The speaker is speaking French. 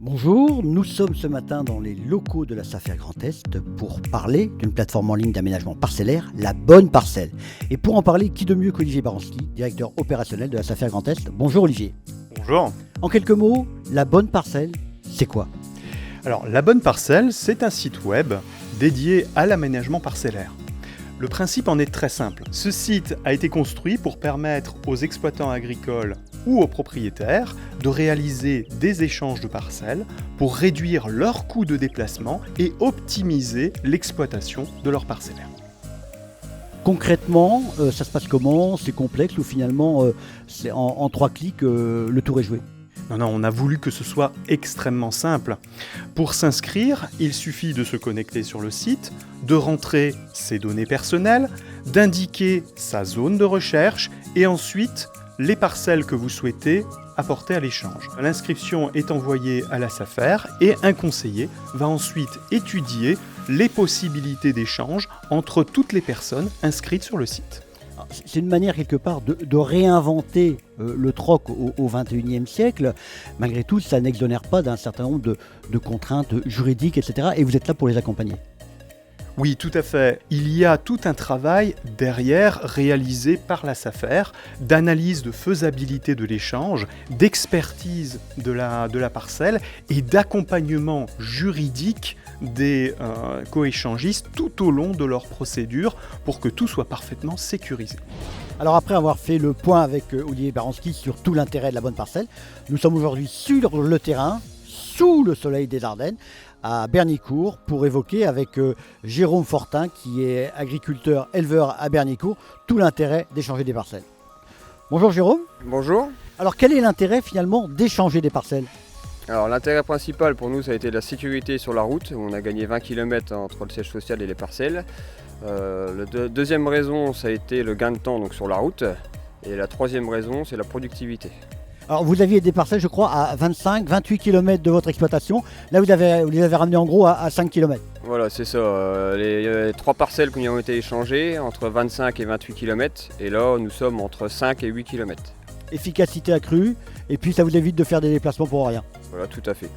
Bonjour, nous sommes ce matin dans les locaux de la SAFER Grand Est pour parler d'une plateforme en ligne d'aménagement parcellaire, La Bonne Parcelle. Et pour en parler, qui de mieux qu'Olivier Baranski, directeur opérationnel de la SAFER Grand Est. Bonjour Olivier. Bonjour. En quelques mots, La Bonne Parcelle, c'est quoi? Alors, La Bonne Parcelle, c'est un site web dédié à l'aménagement parcellaire. Le principe en est très simple. Ce site a été construit pour permettre aux exploitants agricoles ou aux propriétaires de réaliser des échanges de parcelles pour réduire leurs coûts de déplacement et optimiser l'exploitation de leurs parcellaires. Concrètement, ça se passe comment? C'est complexe ou finalement, c'est en 3 clics, le tour est joué? Non, on a voulu que ce soit extrêmement simple. Pour s'inscrire, il suffit de se connecter sur le site, de rentrer ses données personnelles, d'indiquer sa zone de recherche et ensuite les parcelles que vous souhaitez apporter à l'échange. L'inscription est envoyée à la SAFER et un conseiller va ensuite étudier les possibilités d'échange entre toutes les personnes inscrites sur le site. C'est une manière quelque part de réinventer le troc au XXIe siècle. Malgré tout, ça n'exonère pas d'un certain nombre de contraintes juridiques, etc. Et vous êtes là pour les accompagner. Oui, tout à fait. Il y a tout un travail derrière réalisé par la SAFER d'analyse de faisabilité de l'échange, d'expertise de la parcelle et d'accompagnement juridique des coéchangistes tout au long de leur procédure pour que tout soit parfaitement sécurisé. Alors après avoir fait le point avec Olivier Baranski sur tout l'intérêt de La Bonne Parcelle, nous sommes aujourd'hui sur le terrain, sous le soleil des Ardennes, à Bernicourt, pour évoquer avec Jérôme Fortin, qui est agriculteur éleveur à Bernicourt, tout l'intérêt d'échanger des parcelles. Bonjour Jérôme. Bonjour. Alors quel est l'intérêt finalement d'échanger des parcelles? Alors l'intérêt principal pour nous, ça a été la sécurité sur la route, où on a gagné 20 km entre le siège social et les parcelles. Deuxième raison, ça a été le gain de temps donc, sur la route. Et la troisième raison, c'est la productivité. Alors vous aviez des parcelles, je crois, à 25-28 km de votre exploitation. Là, vous les avez ramenées en gros à 5 km. Voilà, c'est ça. Il y a 3 parcelles qui ont été échangées entre 25 et 28 km. Et là, nous sommes entre 5 et 8 km. Efficacité accrue, et puis ça vous évite de faire des déplacements pour rien. Voilà, tout à fait.